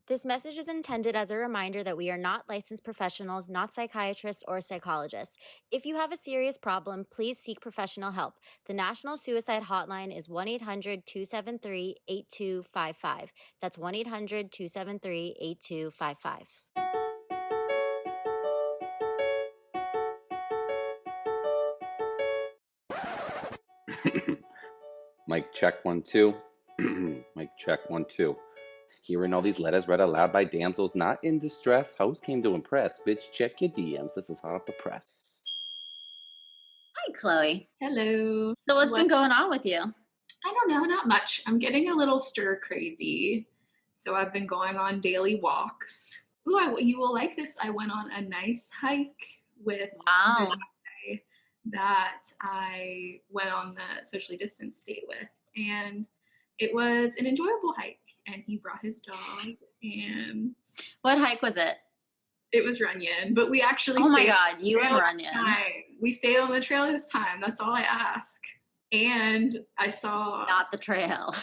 This message is intended as a reminder that we are not licensed professionals, not psychiatrists or psychologists. If you have a serious problem, please seek professional help. The National Suicide Hotline is 1 800 273 8255. That's 1 800 273 8255. Mic check 1 2. Mic check 1 2. Hearing all these letters read aloud by damsels not in distress. Host came to impress. Bitch, check your DMs. This is hot off the press. Hi, Chloe. Hello. So, what's been going on with you? I don't know, not much. I'm getting a little stir crazy. So I've been going on daily walks. Ooh, you will like this. I went on a nice hike with the Wow. guy that I went on the socially distanced date with. And it was an enjoyable hike. And he brought his dog. And What hike was it? it was Runyon. But we actually Oh my stayed God, you and on the Runyon. trail. We stayed on the trail this time. That's all I ask. And I saw Not the trail.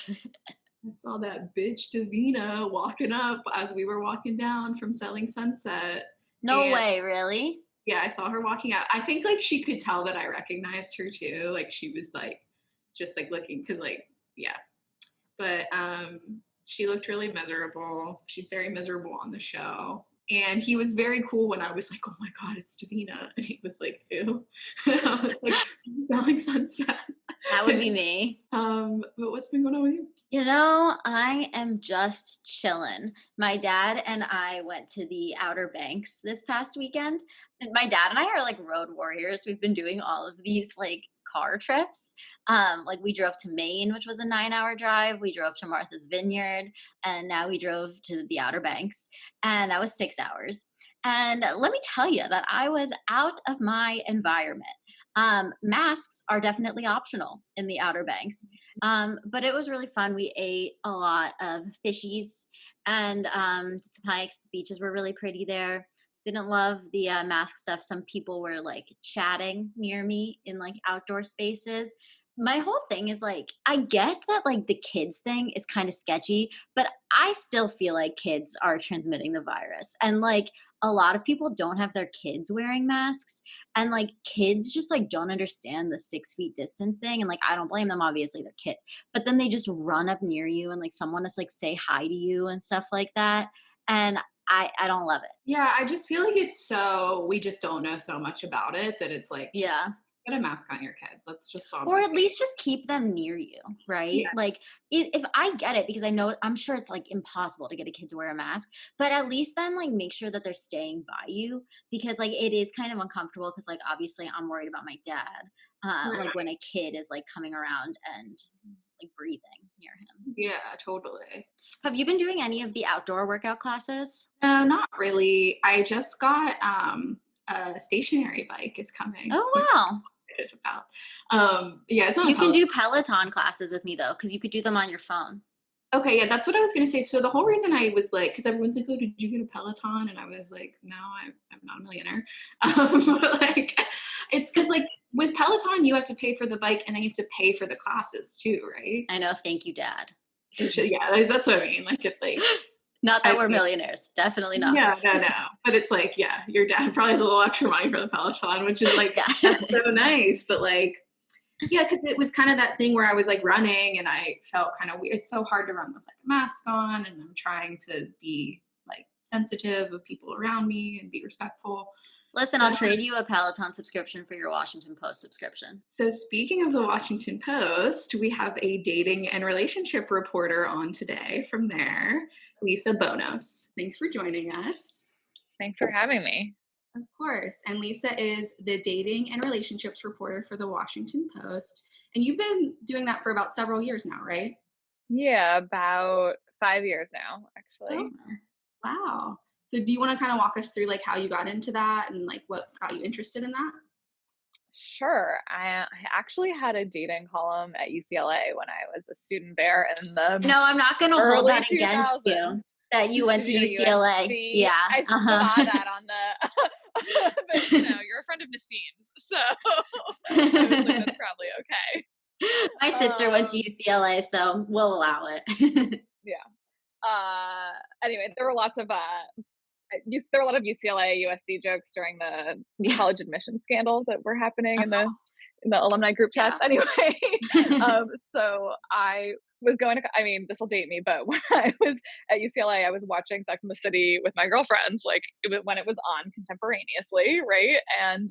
that bitch Davina walking up as we were walking down from Selling Sunset. No And way, really? yeah, I saw her walking out. I think like she could tell that I recognized her too. Like she was like just like looking because like yeah. But she looked really miserable. She's very miserable on the show. And he was very cool when I was like, oh my God, it's Davina. And he was like, who? I was like, Selling Sunset. That would be me. But what's been going on with you? You know, I am just chilling. My dad and I went to the Outer Banks this past weekend. And my dad and I are like road warriors. We've been doing all of these like car trips. Like we drove to Maine, which was a 9-hour drive. We drove to Martha's Vineyard, and now we drove to the Outer Banks, and that was 6 hours. And let me tell you that I was out of my environment. Masks are definitely optional in the Outer Banks. But it was really fun. We ate a lot of fishies and did some hikes. The beaches were really pretty there. Didn't love the mask stuff. Some people were like chatting near me in like outdoor spaces. My whole thing is like, I get that like the kids thing is kind of sketchy, but I still feel like kids are transmitting the virus. And like a lot of people don't have their kids wearing masks, and like kids just like don't understand the 6 feet distance thing. And like I don't blame them, obviously they're kids, but then they just run up near you and like someone to like say hi to you and stuff like that. And I don't love it. Yeah, I just feel like it's so we just don't know so much about it that it's like just Yeah. put a mask on your kids. That's just all. Or I'm at saying. least just keep them near you, right? Yeah. Like if I get it, because I know I'm sure it's like impossible to get a kid to wear a mask, but at least then like make sure that they're staying by you, because like it is kind of uncomfortable, because like obviously I'm worried about my dad, Right. like when a kid is like coming around and like breathing near him. Yeah, totally. Have you been doing any of the outdoor workout classes? No, not really. I just got a stationary bike is coming. Oh wow. Excited about. Yeah, it's on You can Peloton. do Peloton classes with me though, because you could do them on your phone. Okay, yeah, that's what I was gonna say. So the whole reason I was like, because everyone's like, "Oh, did you get a Peloton?" And I was like, "No, I'm not a millionaire." But like, it's because like with Peloton, you have to pay for the bike and then you have to pay for the classes too, right? I know, thank you, Dad. Yeah, like, that's what I mean. Like, it's like, Not that I we're think- millionaires. Definitely not. yeah, no, but it's like, yeah, your dad probably has a little extra money for the Peloton, which is like, Yeah. that's so nice. But like, yeah, because it was kind of that thing where I was like running and I felt kind of weird. It's so hard to run with like a mask on, and I'm trying to be like sensitive of people around me and be respectful. Listen, So- I'll trade you a Peloton subscription for your Washington Post subscription. So speaking of the Washington Post, we have a dating and relationship reporter on today from there, Lisa Bonos. Thanks for joining us. Thanks for having me. Of course. And Lisa is the dating and relationships reporter for the Washington Post. And you've been doing that for about several years now, right? Yeah, about 5 years now, actually. Oh, wow. So do you want to kind of walk us through like how you got into that and like what got you interested in that? Sure. I actually had a dating column at UCLA when I was a student there in the No, I'm not going to hold early that against you 2000s. that you went to Did you go UCLA. USC? Yeah. I saw that on the, but you know, you're a friend of Nassim's, so I was like, that's probably okay. My sister went to UCLA, so we'll allow it. Yeah. Anyway, there were lots of there were a lot of UCLA, USC jokes during the Yeah. college admission scandals that were happening in Oh, the alumni group chats. yeah. Anyway, so I was going to. I mean, this will date me, but when I was at UCLA, I was watching Sex and the City with my girlfriends, like when it was on contemporaneously, right? And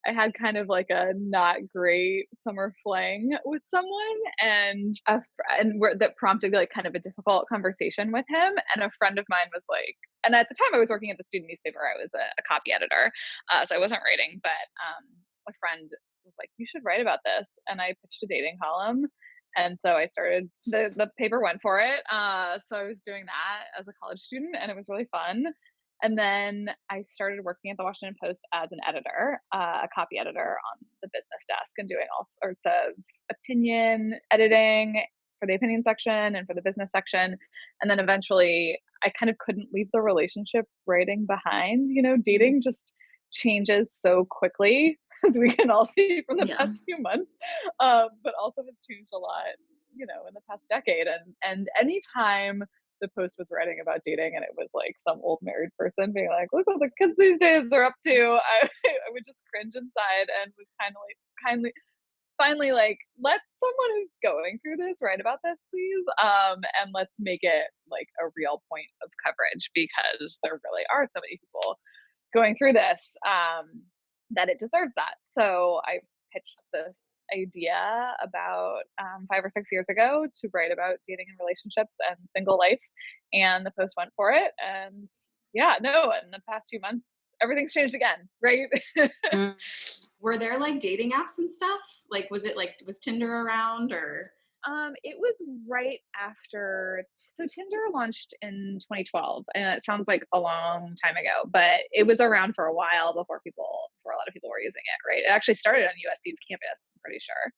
I had kind of like a not great summer fling with someone, and that prompted like kind of a difficult conversation with him. And a friend of mine was like, and at the time I was working at the student newspaper, I was a copy editor, so I wasn't writing, but a friend was like, "You should write about this," and I pitched a dating column. And so I started the paper went for it. So I was doing that as a college student, and it was really fun. And then I started working at the Washington Post as an editor, a copy editor on the business desk, and doing all sorts of opinion editing for the opinion section and for the business section. And then eventually I kind of couldn't leave the relationship writing behind. You know, Mhm. dating just changes so quickly, as we can all see from the Yeah. past few months, but also has changed a lot, you know, in the past decade. And anytime the Post was writing about dating and it was like some old married person being like, look what the kids these days are up to, I would just cringe inside and was kind of like kindly finally like, let someone who's going through this write about this, please, and let's make it like a real point of coverage, because there really are so many people going through this, that it deserves that. So I pitched this idea about 5 or 6 years ago to write about dating and relationships and single life, and the Post went for it. And yeah, no, in the past few months, everything's changed again, right? Mm. Were there like dating apps and stuff? Like, was it like, was Tinder around or? It was right after. So Tinder launched in 2012, and it sounds like a long time ago, but it was around for a while before a lot of people were using it. Right? It actually started on USC's campus. I'm pretty sure.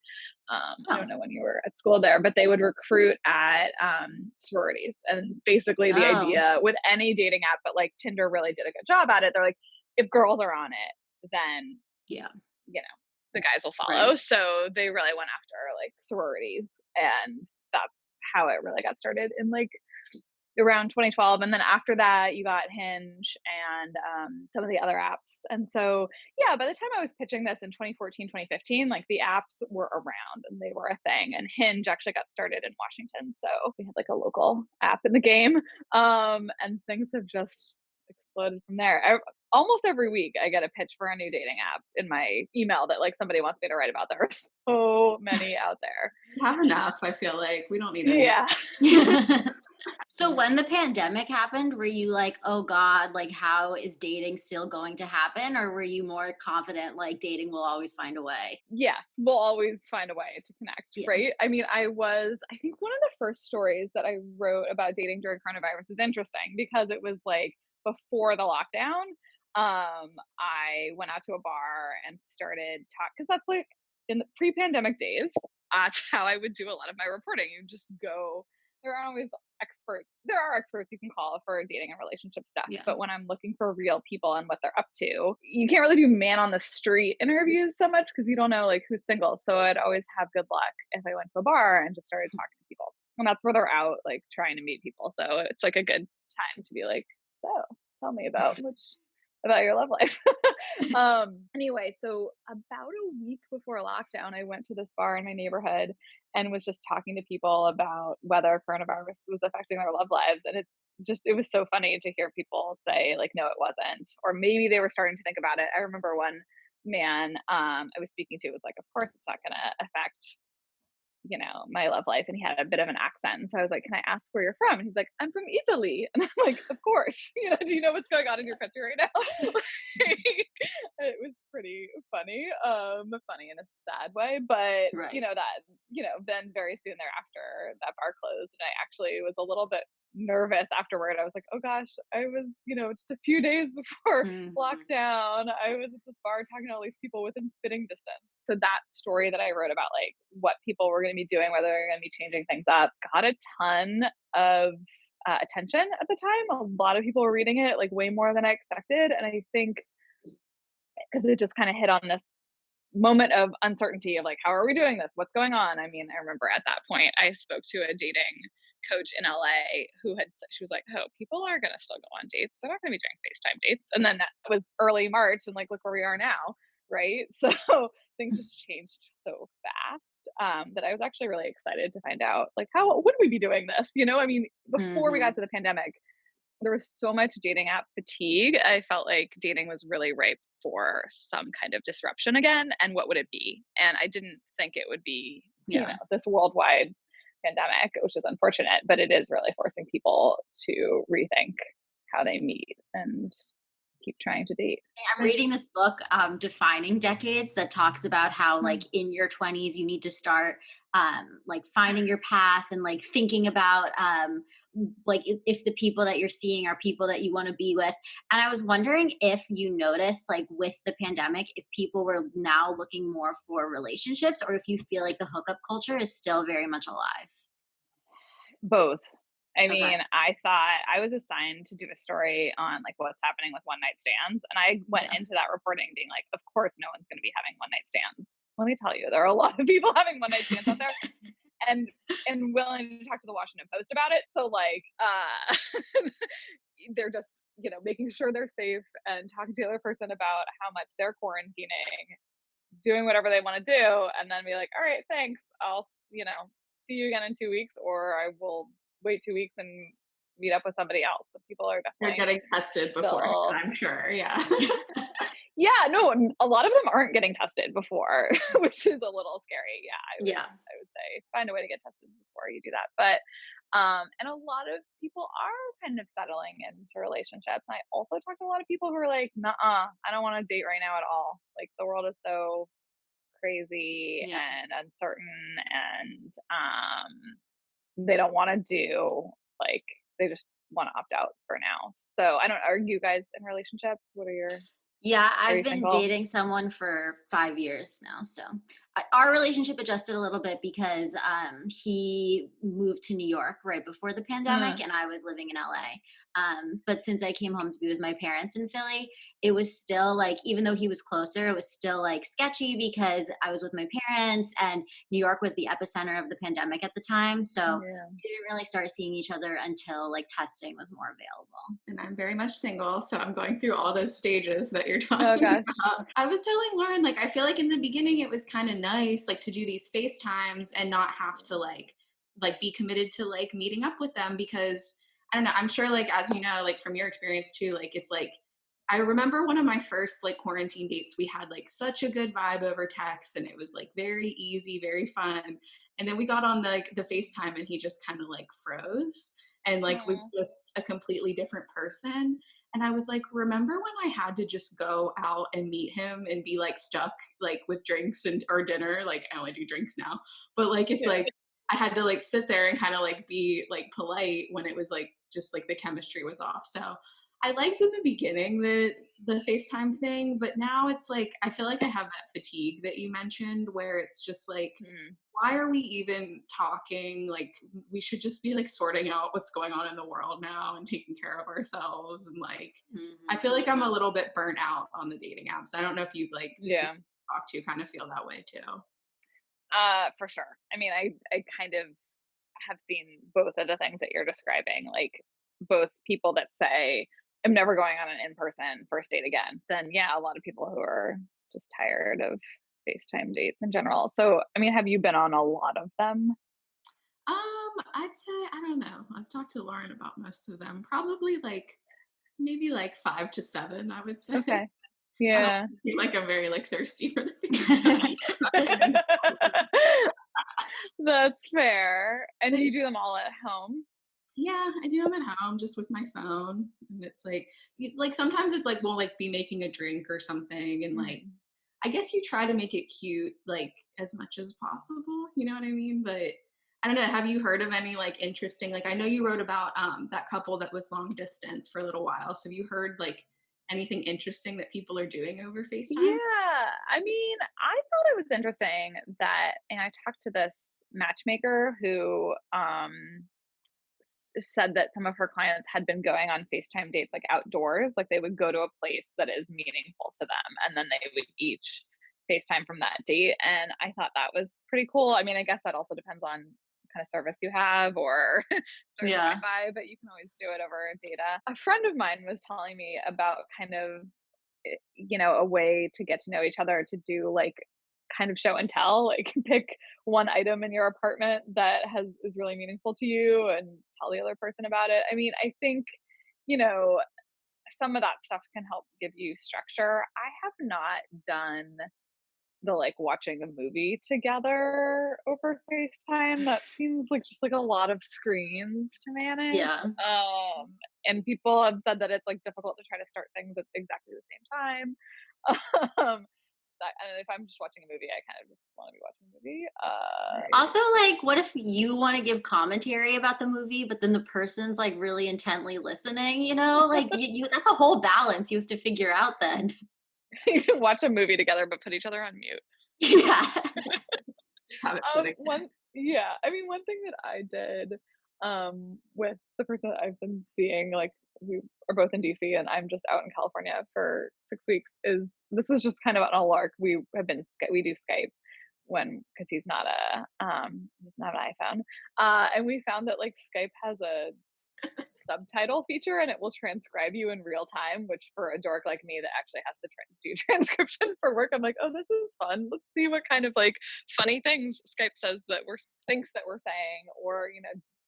I Oh. don't know when you were at school there, but they would recruit at sororities, and basically the Oh. idea with any dating app, but like Tinder really did a good job at it. They're like, if girls are on it, then Yeah. you know the guys will follow. Right. So they really went after like sororities, and that's how it really got started in like around 2012. And then after that you got Hinge and some of the other apps. And so yeah, by the time I was pitching this in 2014, 2015, like the apps were around and they were a thing. And Hinge actually got started in Washington, so we had like a local app in the game. And things have just exploded from there. Almost every week I get a pitch for a new dating app in my email that like somebody wants me to write about. There are so many out there. We have enough. I feel like we don't need any. Yeah. So when the pandemic happened, were you like, "Oh god, like how is dating still going to happen?" Or were you more confident like dating will always find a way? Yes, we'll always find a way to connect, Yeah. right? I mean, I think one of the first stories that I wrote about dating during coronavirus is interesting because it was like before the lockdown. I went out to a bar and started talk because that's like in the pre-pandemic days. That's how I would do a lot of my reporting. You just go. There aren't always experts. There are experts you can call for dating and relationship stuff, Yeah. but when I'm looking for real people and what they're up to, you can't really do man on the street interviews so much because you don't know like who's single. So I'd always have good luck if I went to a bar and just started talking to people, and that's where they're out like trying to meet people. So it's like a good time to be like, so tell me about your love life. Anyway, so about a week before lockdown, I went to this bar in my neighborhood and was just talking to people about whether coronavirus was affecting their love lives. And it was so funny to hear people say, like, no, it wasn't. Or maybe they were starting to think about it. I remember one man I was speaking to was like, of course it's not going to affect my love life. And he had a bit of an accent. And so I was like, can I ask where you're from? And he's like, I'm from Italy. And I'm like, of course, do you know what's going on in your country right now? It was pretty funny, funny in a sad way. But, Right. then very soon thereafter, that bar closed. And I actually was a little bit nervous afterward. I was like, oh gosh, I was, just a few days before Mhm. lockdown, I was at this bar talking to all these people within spitting distance. So that story that I wrote about, like what people were going to be doing, whether they're going to be changing things up, got a ton of attention at the time. A lot of people were reading it, like way more than I expected. And I think because it just kind of hit on this moment of uncertainty of like, how are we doing this? What's going on? I mean, I remember at that point, I spoke to a dating coach in LA who she was like, oh, people are going to still go on dates. They're not going to be doing FaceTime dates. And then that was early March, and like, look where we are now. Right. So things just changed so fast that I was actually really excited to find out, like, how would we be doing this? I mean, before we Mhm. got to the pandemic, there was so much dating app fatigue. I felt like dating was really ripe for some kind of disruption again. And what would it be? And I didn't think it would be, Yeah. this worldwide pandemic, which is unfortunate, but it is really forcing people to rethink how they meet and keep trying to date. I'm reading this book, Defining Decades, that talks about how, Mm. like, in your 20s, you need to start, like, finding your path and, like, thinking about, like, if the people that you're seeing are people that you want to be with. And I was wondering if you noticed, like, with the pandemic, if people were now looking more for relationships, or if you feel like the hookup culture is still very much alive. Both. I Okay. mean, I thought I was assigned to do a story on like what's happening with one night stands. And I went Yeah. into that reporting being like, of course, no one's going to be having one night stands. Let me tell you, there are a lot of people having one night stands out there and willing to talk to the Washington Post about it. So like, they're just, making sure they're safe and talking to the other person about how much they're quarantining, doing whatever they want to do, and then be like, all right, thanks. I'll, see you again in 2 weeks, or I will wait 2 weeks and meet up with somebody else. So people are They're definitely getting tested beforehand, still, I'm sure. Yeah. yeah, no, a lot of them aren't getting tested before, which is a little scary. Yeah, Yeah. I would say find a way to get tested before you do that. But and a lot of people are kind of settling into relationships. And I also talk to a lot of people who are like, nah, I don't want to date right now at all. Like the world is so crazy Yeah. and uncertain, and they don't want to do, like, they just want to opt out for now. So I don't, are you guys in relationships? Yeah, Are I've you been single? dating someone for 5 years now, so our relationship adjusted a little bit because, he moved to New York right before the pandemic, Mm, and I was living in LA, but since I came home to be with my parents in Philly, it was still, like, even though he was closer, it was still, like, sketchy because I was with my parents, and New York was the epicenter of the pandemic at the time, so yeah. we didn't really start seeing each other until, like, testing was more available. And I'm very much single, so I'm going through all those stages that you're Oh talking gosh. about. I was telling Lauren, like, I feel like in the beginning it was kind of nice, like, to do these FaceTimes and not have to like be committed to like meeting up with them because I don't know. I'm sure, like, as you know, like from your experience too, like it's like I remember one of my first like quarantine dates. We had like such a good vibe over text, and it was like very easy, very fun. And then we got on the FaceTime, and he just kind of like froze and like was Mm, just a completely different person. And I was like, remember when I had to just go out and meet him and be like stuck like with drinks and or dinner? Like I only do drinks now, but like it's yeah. like I had to like sit there and kind of like be like polite when it was like just like the chemistry was off. So I liked in the beginning the FaceTime thing, but now it's like I feel like I have that fatigue that you mentioned where it's just like Mm, why are we even talking? Like, we should just be like sorting out what's going on in the world now and taking care of ourselves. And like, I Mhm. feel like I'm a little bit burnt out on the dating apps. I don't know if you've like yeah. talked to kind of feel that way too. For sure. I mean, I kind of have seen both of the things that you're describing, like both people that say, I'm never going on an in-person first date again. Then yeah, a lot of people who are just tired of FaceTime dates in general. So, I mean, have you been on a lot of them? I'd say I don't know. I've talked to Lauren about most of them. Probably like maybe like 5 to 7. I would say. Okay. I don't Yeah. feel like I'm very like thirsty for the FaceTime. That's fair. And But do you do them all at home? yeah, I do them at home just with my phone. And it's like like sometimes it's like we'll like be making a drink or something and like Mhm. I guess you try to make it cute like as much as possible, you know what I mean? But I don't know, have you heard of any like interesting like I know you wrote about that couple that was long distance for a little while. So have you heard like anything interesting that people are doing over FaceTime? Yeah, I mean, I thought it was interesting that, and I talked to this matchmaker who said that some of her clients had been going on FaceTime dates like outdoors, like they would go to a place that is meaningful to them, and then they would each FaceTime from that date. And I thought that was pretty cool. I mean, I guess that also depends on kind of service you have, or there's Yeah. Wi-Fi, but you can always do it over data. A friend of mine was telling me about kind of, a way to get to know each other, to do like kind of show and tell, like pick one item in your apartment that is really meaningful to you and tell the other person about it. I mean, I think, you know, some of that stuff can help give you structure. I have not done the like watching a movie together over FaceTime. That seems like just like a lot of screens to manage. Yeah. And people have said that it's like difficult to try to start things at exactly the same time. Um, and if I'm just watching a movie, I kind of just want to be watching a movie. Also, like, what if you want to give commentary about the movie, but then the person's like really intently listening, Like you that's a whole balance you have to figure out then. You can watch a movie together, but put each other on mute. Yeah. Just have it sitting there. I mean, one thing that I did with the person that I've been seeing, like we are both in DC and I'm just out in California for 6 weeks, is this was just kind of on a lark. We do Skype because he's not an iPhone. And we found that like Skype has a subtitle feature and it will transcribe you in real time, which for a dork like me that actually has to do transcription for work, I'm like, oh, this is fun. Let's see what kind of like funny things Skype thinks that we're saying, or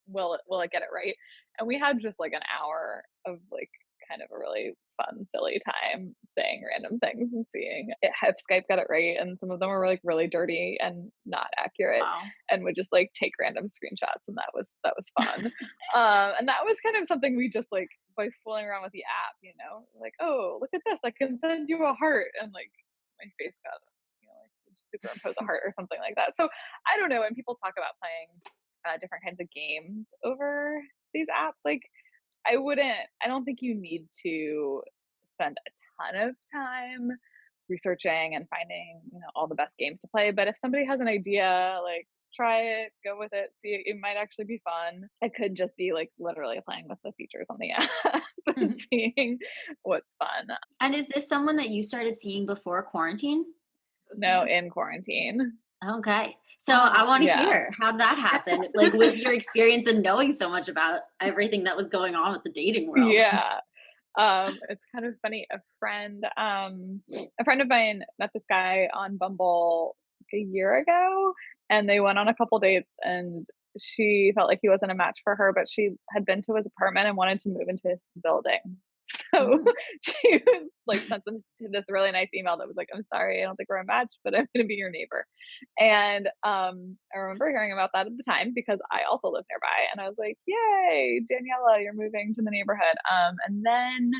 will it get it right? And we had just like an hour of like kind of a really fun, silly time saying random things and seeing if Skype got it right. And some of them were like really dirty and not accurate, Wow. and would just like take random screenshots, and that was fun. And that was kind of something we just like by fooling around with the app, like, oh, look at this, I can send you a heart, and like my face got, like just superimpose a heart or something like that. So I don't know. And people talk about playing different kinds of games over these apps. Like I don't think you need to spend a ton of time researching and finding, all the best games to play. But if somebody has an idea, like try it, go with it, see it might actually be fun. It could just be like literally playing with the features on the app and seeing what's fun. And is this someone that you started seeing before quarantine? No, in quarantine. Okay. So I want to Yeah. hear how that happened, like with your experience and knowing so much about everything that was going on with the dating world. Yeah. It's kind of funny. A friend of mine met this guy on Bumble like a year ago, and they went on a couple dates, and she felt like he wasn't a match for her, but she had been to his apartment and wanted to move into his building. So Mm. she was like sent them this really nice email that was like, I'm sorry, I don't think we're a match, but I'm gonna be your neighbor. And I remember hearing about that at the time because I also live nearby, and I was like, yay, Daniela, you're moving to the neighborhood. And then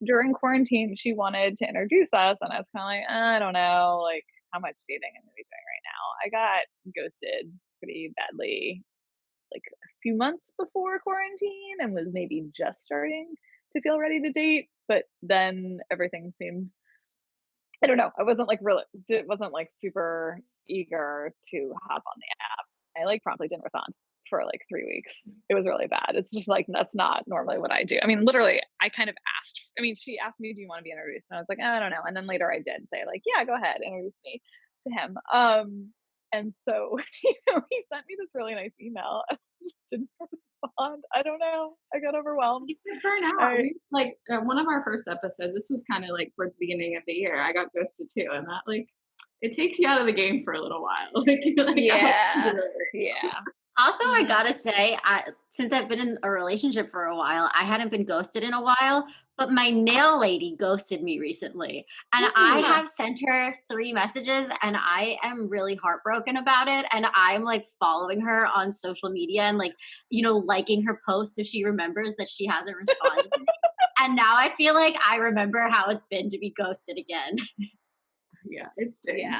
during quarantine, she wanted to introduce us, and I was kind of like, I don't know, like how much dating I'm gonna be doing right now. I got ghosted pretty badly like a few months before quarantine and was maybe just starting to feel ready to date, but then everything seemed, I don't know, I wasn't like really, it wasn't like super eager to hop on the apps. I like promptly didn't respond for like 3 weeks. It was really bad. It's just like, that's not normally what I do. I mean, literally, I kind of she asked me, do you want to be introduced? And I was like, I don't know. And then later I did say like, yeah, go ahead, introduce me to him. And so, he sent me this really nice email. I just didn't respond. I don't know. I got overwhelmed. You could burn out. Like one of our first episodes, this was kind of like towards the beginning of the year. I got ghosted too, and that like it takes you out of the game for a little while. Like, you're like, Yeah. Yeah. Also, I gotta say, since I've been in a relationship for a while, I hadn't been ghosted in a while, but my nail lady ghosted me recently. And I have sent her 3 messages and I am really heartbroken about it. And I'm like following her on social media and like, liking her posts so she remembers that she hasn't responded to me. And now I feel like I remember how it's been to be ghosted again. Yeah, it's dang.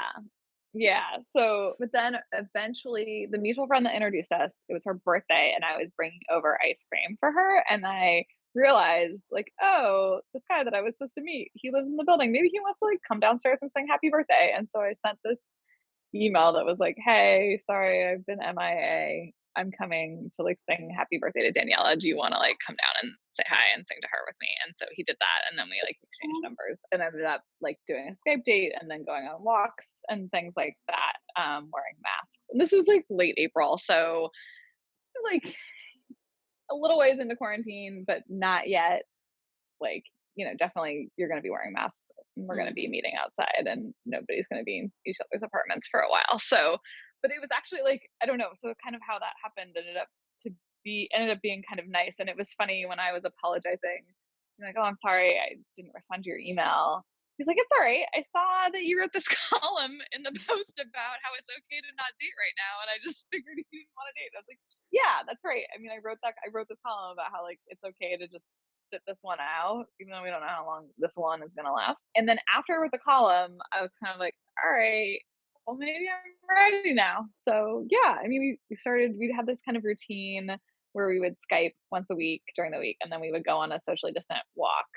Yeah. So, but then eventually the mutual friend that introduced us, it was her birthday, and I was bringing over ice cream for her. And I realized, like, oh, this guy that I was supposed to meet, he lives in the building. Maybe he wants to like come downstairs and sing happy birthday. And so I sent this email that was like, hey, sorry, I've been MIA. I'm coming to like sing happy birthday to Daniela. Do you want to like come down and say hi and sing to her with me. And so he did that. And then we like exchanged numbers and ended up like doing a Skype date and then going on walks and things like that, wearing masks. And this is like late April. So like a little ways into quarantine, but not yet. Like, definitely you're going to be wearing masks and we're going to be Mhm. meeting outside and nobody's going to be in each other's apartments for a while. So, but it was actually like, I don't know. So kind of how that happened ended up being kind of nice. And it was funny when I was apologizing, like, oh, I'm sorry, I didn't respond to your email. He's like, it's all right. I saw that you wrote this column in the post about how it's okay to not date right now. And I just figured you didn't want to date. I was like, yeah, that's right. I mean, I wrote this column about how like, it's okay to just sit this one out, even though we don't know how long this one is going to last. And then after I wrote the column, I was kind of like, all right, well, maybe I'm ready now. So yeah, I mean, we had this kind of routine where we would Skype once a week during the week, and then we would go on a socially distant walk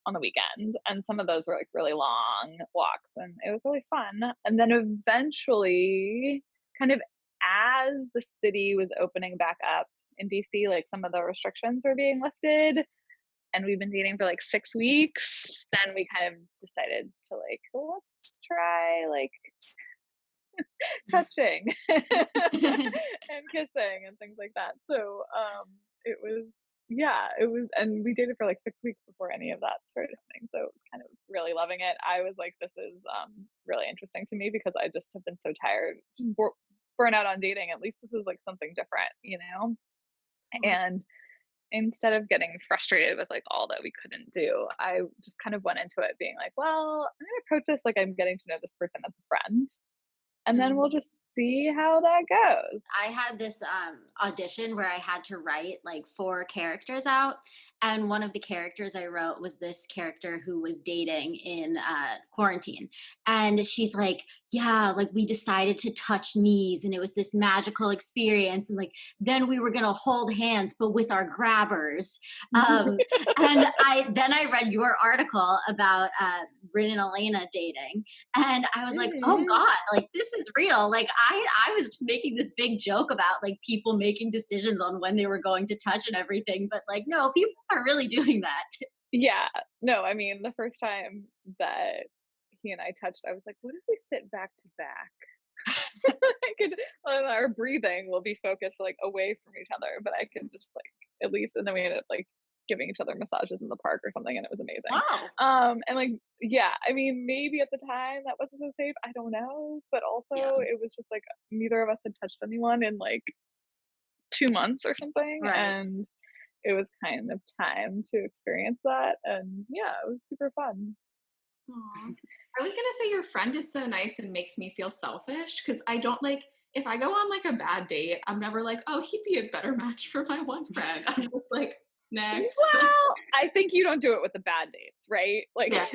on the weekend. And some of those were like really long walks, and it was really fun. And then eventually, kind of as the city was opening back up in DC, like some of the restrictions were being lifted, and we've been dating for like 6 weeks, then we kind of decided to like, well, let's try like touching and kissing and things like that. So it was, yeah, it was, and we dated for like 6 weeks before any of that started happening. So it was kind of really loving it. I was like, this is really interesting to me because I just have been so tired, burn out on dating. At least this is like something different. And instead of getting frustrated with like all that we couldn't do, I just kind of went into it being like, well, I'm gonna approach this like I'm getting to know this person as a friend, and then we'll Mhm. just see how that goes. I had this audition where I had to write like 4 characters out, and one of the characters I wrote was this character who was dating in quarantine, and she's like, "Yeah, like we decided to touch knees, and it was this magical experience, and like then we were gonna hold hands, but with our grabbers." Um, and I read your article about Rin and Elena dating, and I was like, "Oh Mhm. God, like this is real." Like I was just making this big joke about like people making decisions on when they were going to touch and everything, but like no, people are really doing that. Yeah, no, I mean, the first time that he and I touched, I was like, what if we sit back to back? I could, our breathing will be focused like away from each other, but I could just like at least, and then we ended up like giving each other massages in the park or something, and it was amazing. Wow. And like, yeah, I mean, maybe at the time that wasn't so safe, I don't know, but Yeah. also it was just like neither of us had touched anyone in like 2 months or something, Right. and it was kind of time to experience that, and yeah, it was super fun. Aw. I was gonna say your friend is so nice and makes me feel selfish because I don't like if I go on like a bad date, I'm never like, oh, he'd be a better match for my one friend. I'm just like, next. Well, I think you don't do it with the bad dates, right? Like Yeah.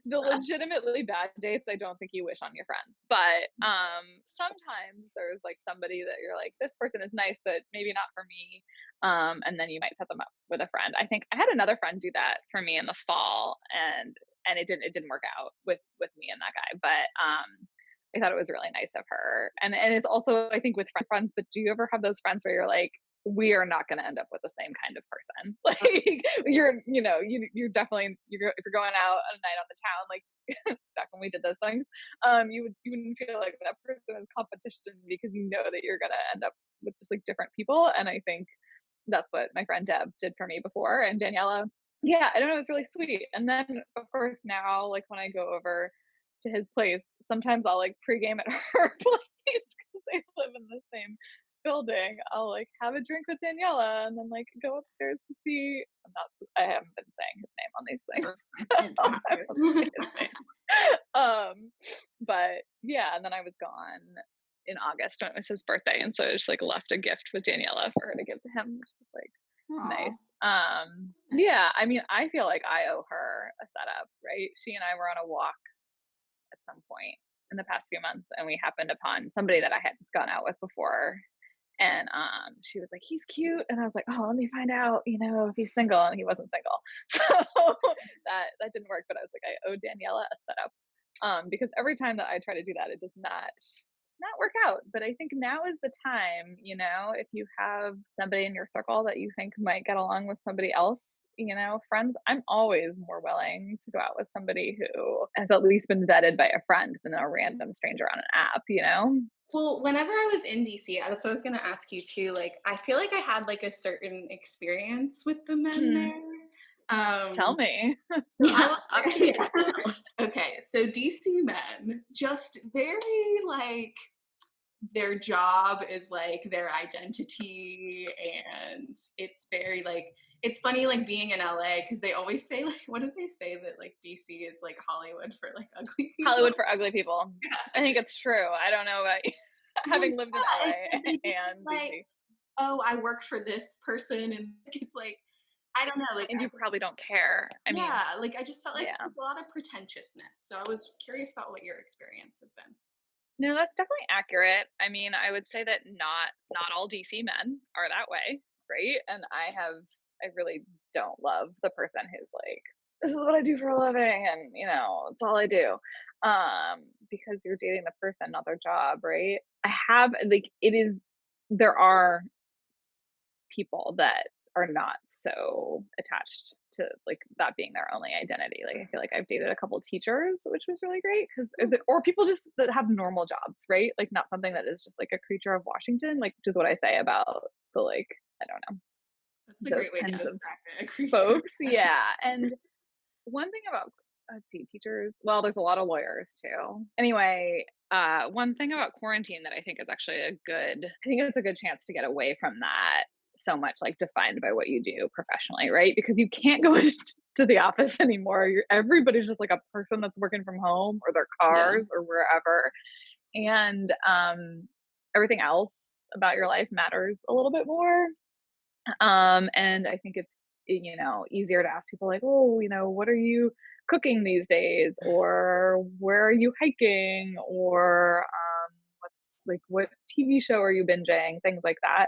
the legitimately bad dates, I don't think you wish on your friends. But sometimes there's like somebody that you're like, this person is nice, but maybe not for me. And then you might set them up with a friend. I think I had another friend do that for me in the fall, and it didn't work out with me and that guy. But I thought it was really nice of her. And it's also I think with friends, but do you ever have those friends where you're like, we are not going to end up with the same kind of person. Like you're definitely if you're going out on a night on the town, like back when we did those things, you wouldn't feel like that person is competition because you know that you're going to end up with just like different people. And I think that's what my friend Deb did for me before, and Daniela. Yeah, I don't know, it's really sweet. And then of course now, like when I go over to his place, sometimes I'll like pregame at her place because they live in the same building. I'll like have a drink with Daniela and then like go upstairs to see. I haven't been saying his name on these things. It So I matters. won't say his name. But yeah, and then I was gone in August when it was his birthday, and so I just like left a gift with Daniela for her to give to him, which was like Aw. nice. Yeah, I mean, I feel like I owe her a setup, right? She and I were on a walk at some point in the past few months, and we happened upon somebody that I had gone out with before. And she was like, he's cute. And I was like, oh, let me find out, if he's single. And he wasn't single. So that didn't work. But I was like, I owe Daniela a setup. Because every time that I try to do that, it does not work out. But I think now is the time, if you have somebody in your circle that you think might get along with somebody else, friends, I'm always more willing to go out with somebody who has at least been vetted by a friend than a random stranger on an app. Well, whenever I was in DC, that's what I was gonna ask you too. Like, I feel like I had like a certain experience with the men Hmm. there. Tell me. So I Yeah, I'm will curious. say, okay, so DC men just very like their job is like their identity, and it's very like it's funny like being in LA because they always say like what do they say that like DC is like Hollywood for like ugly people? Hollywood for ugly people. I think it's true. I don't know about Well, having lived in yeah, LA and they get to and like, DC. oh, I work for this person, and it's like, I don't know, like, And you probably don't care. I mean, yeah, like I just felt like yeah. there's a lot of pretentiousness. So I was curious about what your experience has been. No, that's definitely accurate. I mean, I would say that not all DC men are that way, right? And I really don't love the person who's like, this is what I do for a living and it's all I do. Because you're dating the person, not their job, right? I have like it is there are people that are not so attached to like that being their only identity. Like I feel like I've dated a couple teachers, which was really great because or people just that have normal jobs, right? Like not something that is just like a creature of Washington, like which is what I say about the like I don't know That's a those great way to kinds of describe it. A creature. folks. Yeah, and one thing about let's see, teachers. Well, there's a lot of lawyers too. Anyway, one thing about quarantine that I think is actually I think it's a good chance to get away from that so much like defined by what you do professionally, right? Because you can't go into the office anymore. Everybody's just like a person that's working from home or their Yeah. cars or wherever, and everything else about your life matters a little bit more. And I think it's easier to ask people like, oh, what are you cooking these days, or where are you hiking, or what's like what TV show are you binging, things like that.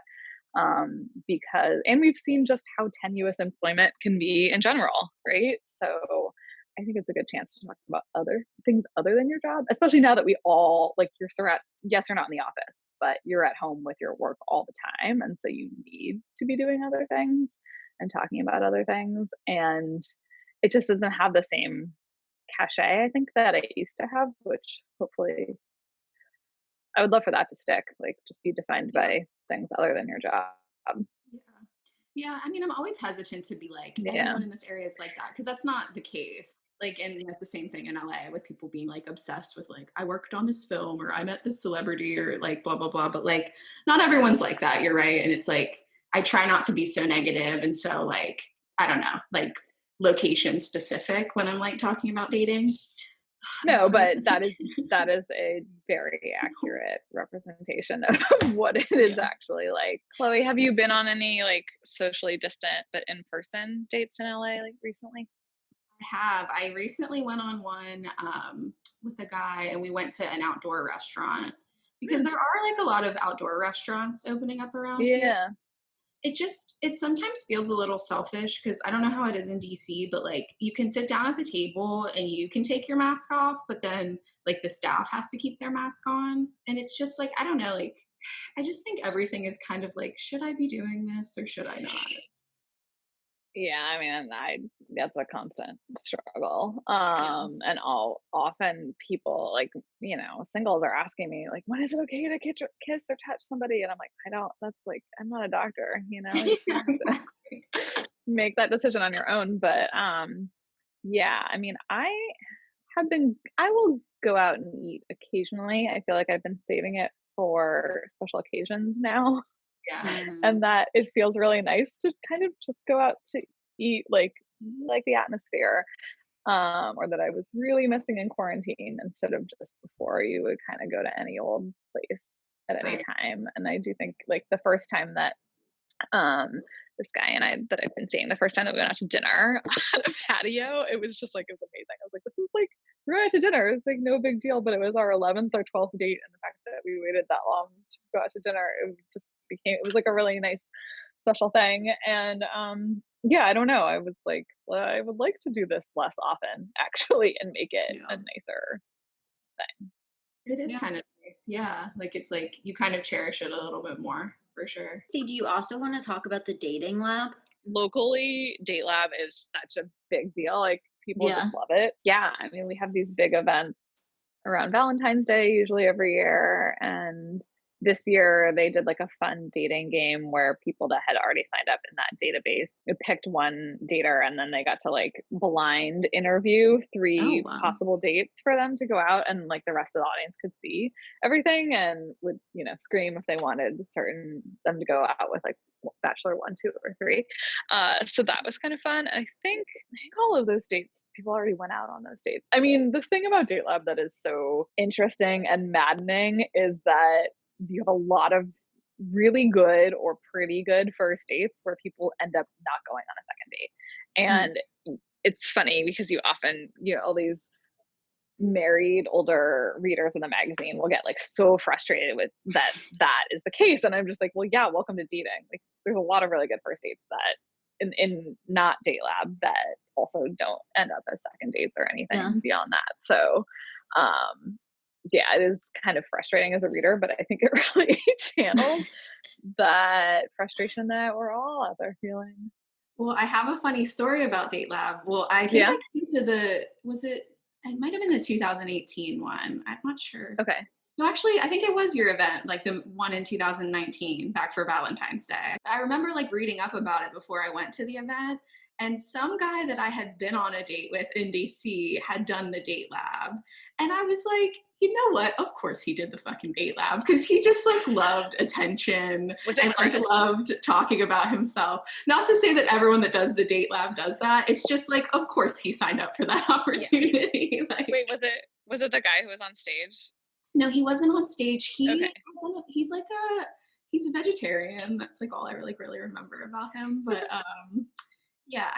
Because and we've seen just how tenuous employment can be in general, right? So I think it's a good chance to talk about other things other than your job, especially now that we all like yes, you're not in the office, but you're at home with your work all the time. And so you need to be doing other things and talking about other things. And it just doesn't have the same cachet, I think, that it used to have, which hopefully I would love for that to stick, like just be defined Yeah. by things other than your job. Yeah. Yeah, I mean, I'm always hesitant to be like, Yeah. everyone in this area is like that, because that's not the case. Like, and it's the same thing in LA with people being like obsessed with like, I worked on this film or I met this celebrity or like blah, blah, blah. But like, not everyone's like that. You're right. And it's like, I try not to be so negative. And so, like, I don't know, like location specific when I'm like talking about dating. I'm No, so but that is sorry. a very accurate representation of what it is Yeah. actually like. Chloe, have you been on any like socially distant but in person dates in LA like recently? I have. I recently went on one with a guy, and we went to an outdoor restaurant because Hmm. there are like a lot of outdoor restaurants opening up around here. Yeah. It sometimes feels a little selfish because I don't know how it is in DC, but like you can sit down at the table and you can take your mask off, but then like the staff has to keep their mask on. And it's just like, I don't know, like I just think everything is kind of like, should I be doing this or should I not? Yeah, I mean, that's a constant struggle. Yeah. And all often people like, singles are asking me like, when is it okay to kiss or touch somebody? And I'm like, I don't. That's like, I'm not a doctor. You Yeah, have exactly. to make that decision on your own. But yeah, I mean, I will go out and eat occasionally. I feel like I've been saving it for special occasions now. Yeah. Mhm. And that it feels really nice to kind of just go out to eat like the atmosphere, or that I was really missing in quarantine instead of just before you would kind of go to any old place at any Right. time. And I do think like the first time that this guy and I that I've been seeing, the first time that we went out to dinner on a patio, it was just like it was amazing. I was like, this is like we're going out to dinner. It's like no big deal, but it was our 11th or 12th date, and the fact that we waited that long to go out to dinner, it was like a really nice special thing. And yeah, I don't know. I was like, well, I would like to do this less often actually and make it a Yeah. nicer thing. It is Yeah. kind of nice. Yeah. Like it's like you kind of cherish it a little bit more for sure. See, do you also want to talk about the dating lab? locally, Date Lab is such a big deal. Like people just Yeah. love it. Yeah, I mean, we have these big events around Valentine's Day, usually every year. And this year they did like a fun dating game where people that had already signed up in that database, they picked one dater and then they got to like blind interview Oh, three wow. possible dates for them to go out, and like the rest of the audience could see everything and would, scream if they wanted them to go out with like Bachelor 1, 2, or 3. So that was kind of fun. And I think all of those dates, people already went out on those dates. I mean, the thing about Date Lab that is so interesting and maddening is that you have a lot of really good or pretty good first dates where people end up not going on a second date. And it's funny because you often, all these married older readers of the magazine will get like so frustrated with that is the case. And I'm just like, well, yeah, welcome to dating. Like there's a lot of really good first dates that in not Date Lab that also don't end up as second dates or anything Yeah. beyond that. So yeah, it is kind of frustrating as a reader, but I think it really channels that frustration that we're all out there feeling. Well, I have a funny story about Date Lab. Well, I think Yeah. I came to it might have been the 2018 one. I'm not sure. Okay. No, actually, I think it was your event, like the one in 2019, back for Valentine's Day. I remember like reading up about it before I went to the event, and some guy that I had been on a date with in DC had done the Date Lab. And I was like, you know what? Of course he did the fucking Date Lab, because he just like loved attention Was it and like Chris? loved talking about himself. Not to say that everyone that does the Date Lab does that. It's just like, of course he signed up for that opportunity. Yeah. Like, wait, was it the guy who was on stage? No, he wasn't on stage. Okay. He's a vegetarian. That's like all I really remember about him. But yeah,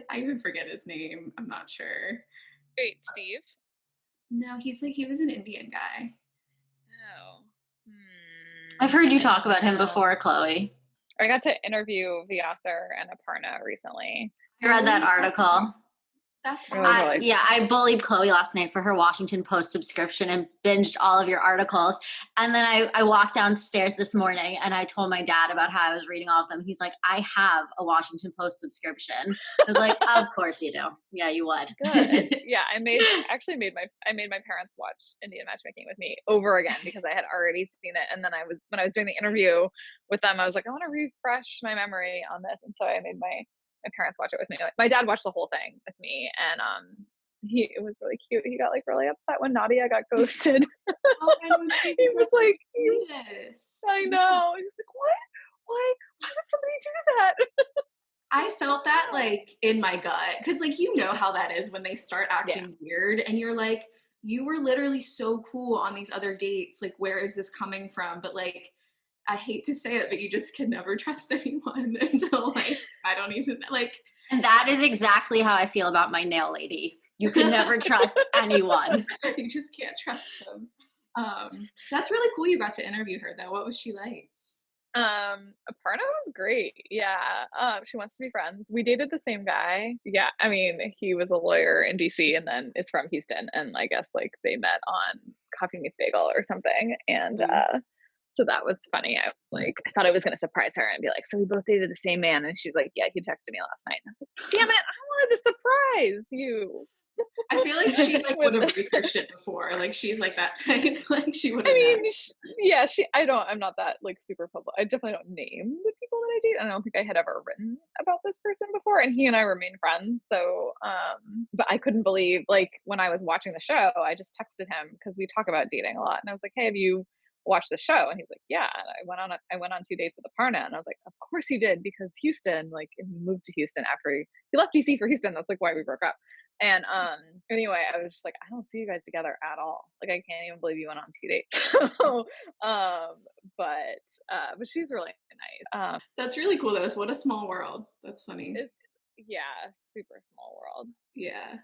I even forget his name. I'm not sure. Wait, Steve? No, he was an Indian guy. Oh. I've heard you talk about him before, Chloe. I got to interview Vyasar and Aparna recently. I read that article. That's I bullied Chloe last night for her Washington Post subscription and binged all of your articles. And then I walked downstairs this morning and I told my dad about how I was reading all of them. He's like, I have a Washington Post subscription. I was like, of course you do. Yeah, you would. Good. Yeah, I made my parents watch Indian Matchmaking with me over again because I had already seen it. And then when I was doing the interview with them, I was like, I want to refresh my memory on this. And so I made my parents watch it with me. My dad watched the whole thing with me, and it was really cute. He got like really upset when Nadia got ghosted. Oh, I know, he was like, I know. He was like, what? Why would somebody do that? I felt that like in my gut, because like how that is when they start acting weird, and you're like, you were literally so cool on these other dates. Like, where is this coming from? But like, I hate to say it, but you just can never trust anyone until like I don't even like. And that is exactly how I feel about my nail lady. You can never trust anyone. You just can't trust them. That's really cool. You got to interview her though. What was she like? Aparna was great. Yeah. She wants to be friends. We dated the same guy. Yeah. I mean, he was a lawyer in DC and then it's from Houston. And I guess like they met on Coffee Meets Bagel or something. And, so that was funny. I thought I was going to surprise her and be like, so we both dated the same man. And she's like, yeah, he texted me last night. And I was like, damn it, I wanted to surprise you. I feel like she like would have researched it before. Like she's like that type. Like she would have. I mean, I'm not that like super public. I definitely don't name the people that I date. I don't think I had ever written about this person before. And he and I remain friends. So, but I couldn't believe like when I was watching the show, I just texted him because we talk about dating a lot. And I was like, hey, have you watch the show? And he's like, yeah. And I went on 2 dates with Aparna, and I was like, of course he did, because Houston, like, and he moved to Houston after he left DC for Houston. That's like why we broke up. And anyway, I was just like, I don't see you guys together at all. Like, I can't even believe you went on 2 dates. So, but she's really nice. That's really cool though. What a small world. That's funny. Super small world. Yeah.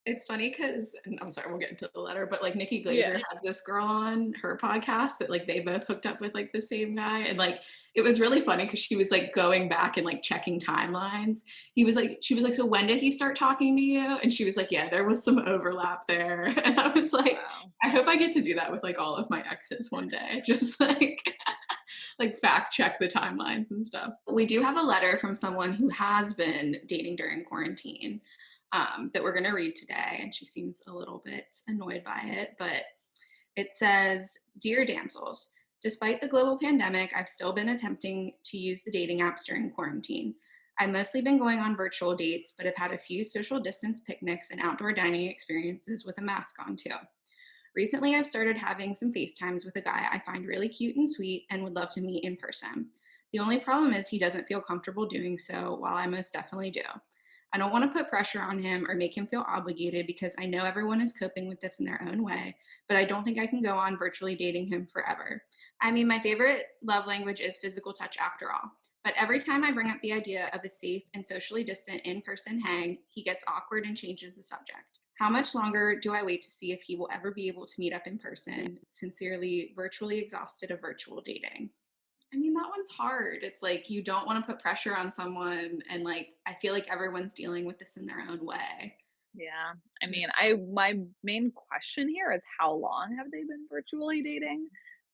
It's funny because, I'm sorry, we'll get into the letter, but like Nikki Glazer has this girl on her podcast that like they both hooked up with like the same guy. And like, it was really funny because she was like going back and like checking timelines. She was like, so when did he start talking to you? And she was like, yeah, there was some overlap there. And I was like, wow. I hope I get to do that with like all of my exes one day. Just like, like fact check the timelines and stuff. We do have a letter from someone who has been dating during quarantine that we're going to read today. And she seems a little bit annoyed by it, but it says, "Dear Damsels, despite the global pandemic, I've still been attempting to use the dating apps during quarantine. I've mostly been going on virtual dates, but have had a few social distance picnics and outdoor dining experiences with a mask on too. Recently, I've started having some FaceTimes with a guy I find really cute and sweet and would love to meet in person. The only problem is he doesn't feel comfortable doing so, while I most definitely do. I don't want to put pressure on him or make him feel obligated because I know everyone is coping with this in their own way, but I don't think I can go on virtually dating him forever. I mean, my favorite love language is physical touch after all. But every time I bring up the idea of a safe and socially distant in person hang, he gets awkward and changes the subject. How much longer do I wait to see if he will ever be able to meet up in person? Sincerely, virtually exhausted of virtual dating." I mean, that one's hard. It's like you don't want to put pressure on someone, and like I feel like everyone's dealing with this in their own way. Yeah. I mean, my main question here is how long have they been virtually dating?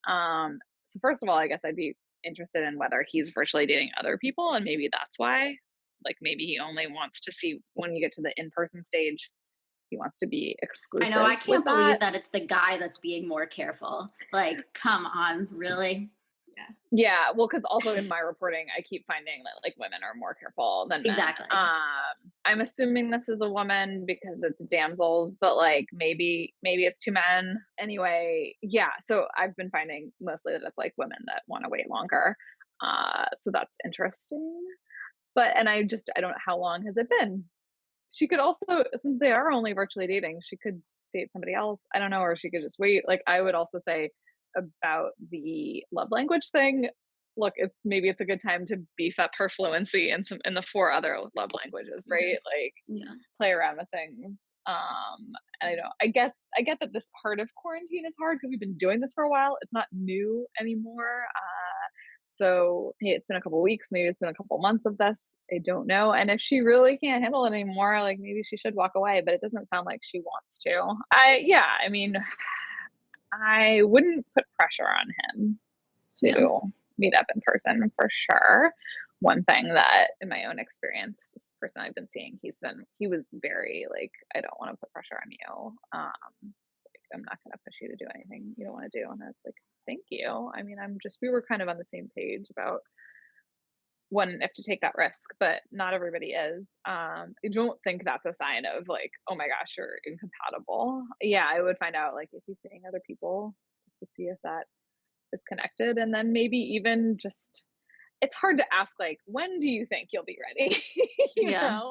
So first of all, I guess I'd be interested in whether he's virtually dating other people and maybe that's why. Like maybe he only wants to see when you get to the in-person stage, he wants to be I know, I exclusive with can't believe that. that it's the guy that's being more careful. Like, come on, really? Yeah. Yeah, well, because also in my reporting, I keep finding that like women are more careful than men. Exactly. I'm assuming this is a woman because it's damsels, but like maybe it's two men. Anyway, yeah. So I've been finding mostly that it's like women that want to wait longer. So that's interesting. But and I don't know how long has it been. She could also, since they are only virtually dating, she could date somebody else. I don't know, or she could just wait. Like I would also say about the love language thing. Look, maybe it's a good time to beef up her fluency in some in the four other love languages, right? Like Yeah. play around with things. I don't. I get that this part of quarantine is hard because we've been doing this for a while. It's not new anymore. So hey, it's been a couple weeks, maybe it's been a couple months of this. I don't know. And if she really can't handle it anymore, like maybe she should walk away, but it doesn't sound like she wants to. Yeah, I mean, I wouldn't put pressure on him Yeah. to meet up in person for sure. One thing that in my own experience, this person I've been seeing, he was very like, I don't want to put pressure on you. Like, I'm not going to push you to do anything you don't want to do. And I was like, thank you. I mean, we were kind of on the same page about one if to take that risk, but not everybody is. I don't think that's a sign of like, oh my gosh, you're incompatible. Yeah, I would find out like if he's seeing other people just to see if that is connected, and then maybe even just it's hard to ask like when do you think you'll be ready. Yeah.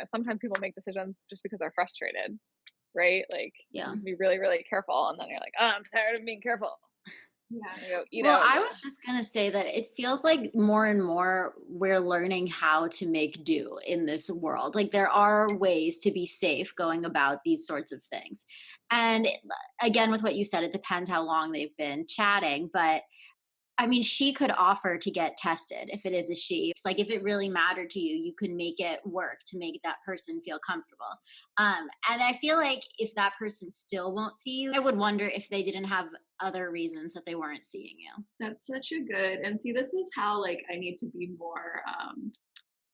Sometimes people make decisions just because they're frustrated, right? Like you Yeah. can be really really careful and then you're like, oh, I'm tired of being careful. Yeah. You go eat Well, out I again. was just gonna say that it feels like more and more we're learning how to make do in this world. Like there are ways to be safe going about these sorts of things. And again, with what you said, it depends how long they've been chatting, but I mean, she could offer to get tested if it is a she. It's like if it really mattered to you, you could make it work to make that person feel comfortable. And I feel like if that person still won't see you, I would wonder if they didn't have other reasons that they weren't seeing you. That's such a good, and see, this is how like I need to be more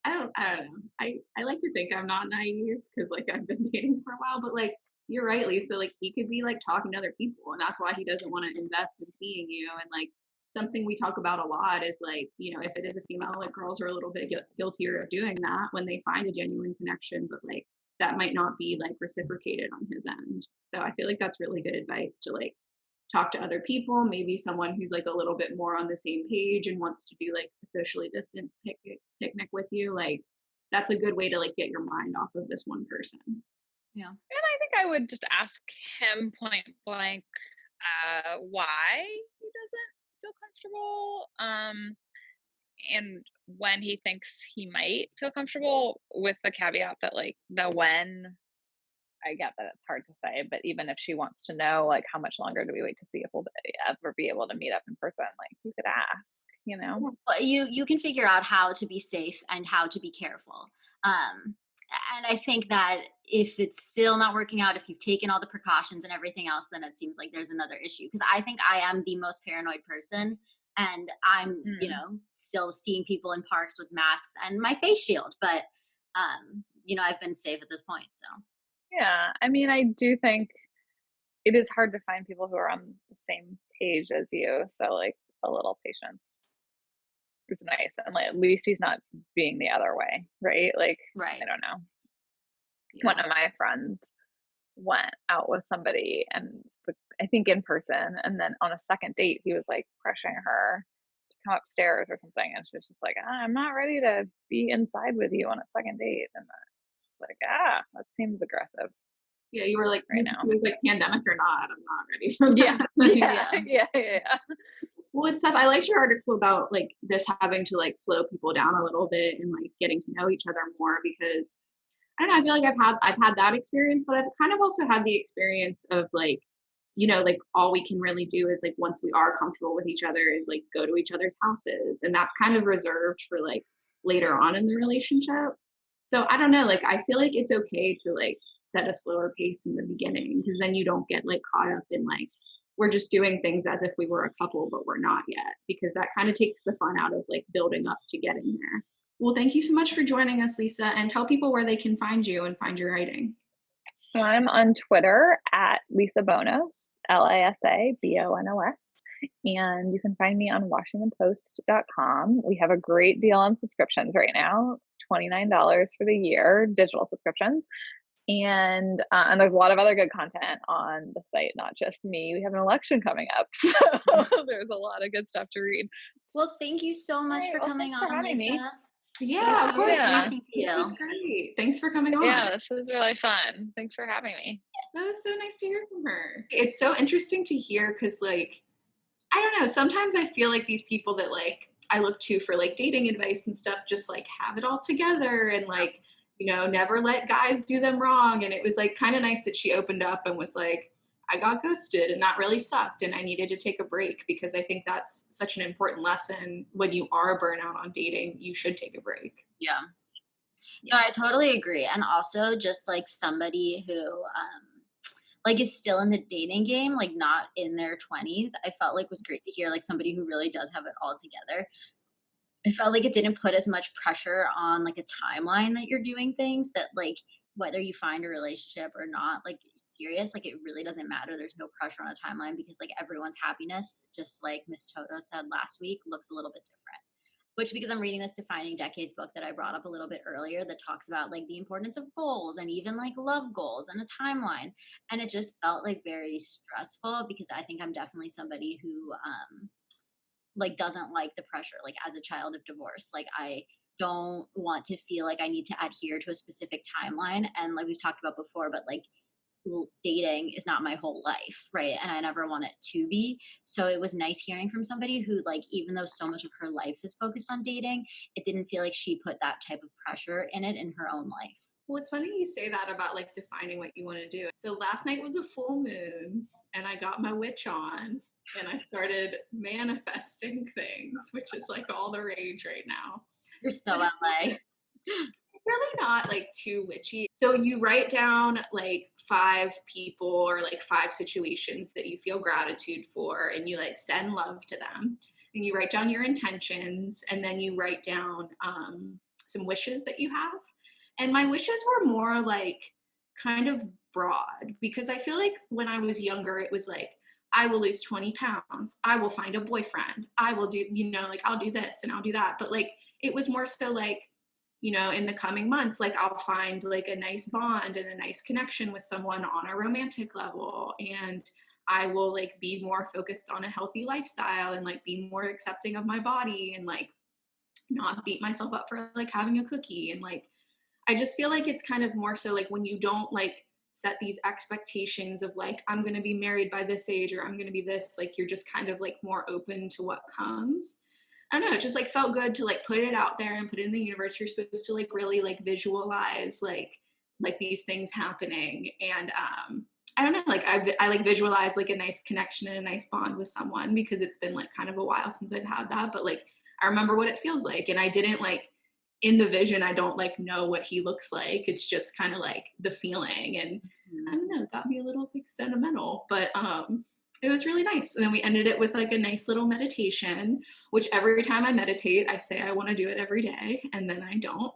I don't know. I like to think I'm not naive because like I've been dating for a while, but like you're right, Lisa. Like he could be like talking to other people, and that's why he doesn't want to invest in seeing you. And like something we talk about a lot is like if it is a female, like girls are a little bit guiltier of doing that when they find a genuine connection, but like that might not be like reciprocated on his end. So I feel like that's really good advice to like talk to other people, maybe someone who's like a little bit more on the same page and wants to do like a socially distant picnic with you. Like that's a good way to like get your mind off of this one person. Yeah. And I think I would just ask him point blank why he doesn't feel comfortable, and when he thinks he might feel comfortable, with the caveat that like the when, I get that it's hard to say, but even if she wants to know like how much longer do we wait to see if we'll ever be able to meet up in person, like you could ask. But you can figure out how to be safe and how to be careful. And I think that if it's still not working out, if you've taken all the precautions and everything else, then it seems like there's another issue. Because I think I am the most paranoid person and I'm, still seeing people in parks with masks and my face shield, but I've been safe at this point. So Yeah, I mean, I do think it is hard to find people who are on the same page as you. So like a little patience is nice, and like at least he's not being the other way, right? Like right. I don't know. Yeah. One of my friends went out with somebody and I think in person, and then on a second date he was like pressuring her to come upstairs or something, and she was just like, I'm not ready to be inside with you on a second date, and she's like, that seems aggressive Yeah, you were like, right it now. was like pandemic or not, I'm not ready for Yeah, that. yeah. Well, it's tough. I liked your article about like this having to like slow people down a little bit and like getting to know each other more, because I don't know, I feel like I've had that experience, but I've kind of also had the experience of like, like all we can really do is like once we are comfortable with each other is like go to each other's houses. And that's kind of reserved for like later on in the relationship. So I don't know, like I feel like it's okay to like set a slower pace in the beginning, because then you don't get like caught up in like we're just doing things as if we were a couple, but we're not yet, because that kind of takes the fun out of like building up to getting there. Well, thank you so much for joining us, Lisa, and tell people where they can find you and find your writing. So I'm on Twitter at Lisa Bonos, LisaBonos, and you can find me on WashingtonPost.com. We have a great deal on subscriptions right now, $29 for the year, digital subscriptions. And there's a lot of other good content on the site, not just me. We have an election coming up, so there's a lot of good stuff to read. Well, thank you so much for coming thanks for on, having Lisa. me. Yeah, of course. Talking to you. This was great. Thanks for coming on. Yeah, this was really fun. Thanks for having me. That was so nice to hear from her. It's so interesting to hear because, like, I don't know, sometimes I feel like these people that, like, I look to for, like, dating advice and stuff just, like, have it all together and, like, never let guys do them wrong. And it was, like, kind of nice that she opened up and was like, I got ghosted and that really sucked and I needed to take a break, because I think that's such an important lesson. When you are burnout on dating, you should take a break. Yeah. No, I totally agree. And also just like somebody who like is still in the dating game, like not in their 20s, I felt like was great to hear, like somebody who really does have it all together. I felt like it didn't put as much pressure on like a timeline that you're doing things, that like whether you find a relationship or not, like serious, like it really doesn't matter. There's no pressure on a timeline, because like everyone's happiness, just like Miss Toto said last week, looks a little bit different. Which, because I'm reading this Defining Decades book that I brought up a little bit earlier, that talks about like the importance of goals and even like love goals and a timeline. And it just felt like very stressful, because I think I'm definitely somebody who like doesn't like the pressure, like as a child of divorce, like I don't want to feel like I need to adhere to a specific timeline. And like we've talked about before, but like dating is not my whole life, right? And I never want it to be. So it was nice hearing from somebody who, like, even though so much of her life is focused on dating, it didn't feel like she put that type of pressure in it in her own life. Well, it's funny you say that about like defining what you want to do. So last night was a full moon and I got my witch on and I started manifesting things, which is like all the rage right now. You're so LA. Really not like too witchy. So you write down like 5 people or like 5 situations that you feel gratitude for, and you like send love to them. And you write down your intentions, and then you write down some wishes that you have. And my wishes were more like kind of broad, because I feel like when I was younger, it was like, I will lose 20 pounds. I will find a boyfriend. I will do, like I'll do this and I'll do that. But like, it was more so like, in the coming months, like I'll find like a nice bond and a nice connection with someone on a romantic level. And I will like be more focused on a healthy lifestyle and like be more accepting of my body and like not beat myself up for like having a cookie. And like, I just feel like it's kind of more so like when you don't like set these expectations of like, I'm going to be married by this age or I'm going to be this, like you're just kind of like more open to what comes. I don't know, it just like felt good to like put it out there and put it in the universe. You're supposed to like really like visualize like these things happening. And I don't know, like I like visualize like a nice connection and a nice bond with someone, because it's been like kind of a while since I've had that, but like I remember what it feels like. And I didn't like, in the vision, I don't like know what he looks like. It's just kind of like the feeling. And I don't know, it got me a little like sentimental, but It was really nice. And then we ended it with like a nice little meditation, which every time I meditate, I say I want to do it every day, and then I don't.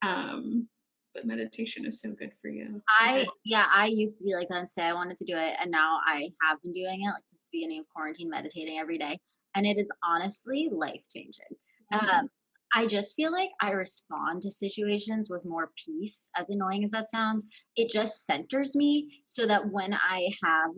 Um, but meditation is so good for you. Okay. I used to be like that and say I wanted to do it, and now I have been doing it like since the beginning of quarantine, meditating every day, and it is honestly life changing. Mhm. I just feel like I respond to situations with more peace, as annoying as that sounds. It just centers me so that when I have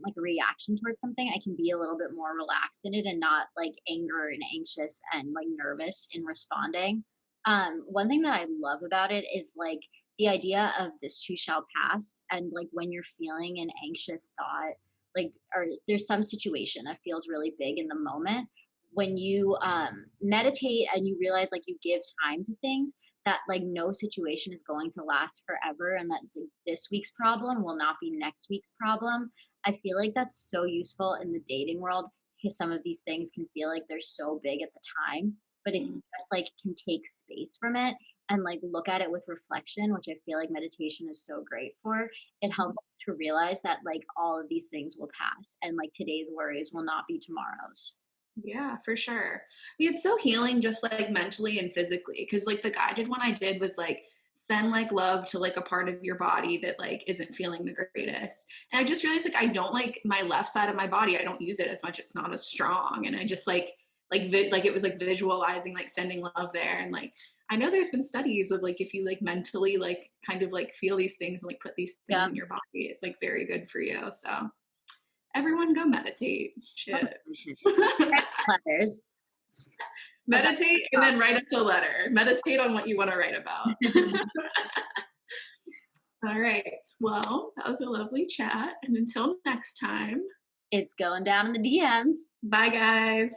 like a reaction towards something, I can be a little bit more relaxed in it and not like anger and anxious and like nervous in responding. One thing that I love about it is like the idea of this too shall pass, and like when you're feeling an anxious thought, like, or there's some situation that feels really big in the moment, when you meditate and you realize like you give time to things, that like no situation is going to last forever, and that this week's problem will not be next week's problem. I feel like that's so useful in the dating world, because some of these things can feel like they're so big at the time, but if you just like can take space from it and like look at it with reflection, which I feel like meditation is so great for, it helps to realize that like all of these things will pass, and like today's worries will not be tomorrow's. Yeah, for sure. I mean, it's so healing just like mentally and physically. Cause like the guided one I did was like send like love to like a part of your body that like isn't feeling the greatest. And I just realized like I don't like my left side of my body. I don't use it as much. It's not as strong. And I just like it was like visualizing like sending love there. And like I know there's been studies of like if you like mentally like kind of like feel these things and like put these things Yeah. in your body, it's like very good for you. So everyone go meditate. Shit. Letters about Meditate and then write us a letter. Meditate on what you want to write about. All right. Well, that was a lovely chat. And until next time, it's going down in the DMs. bye, guys.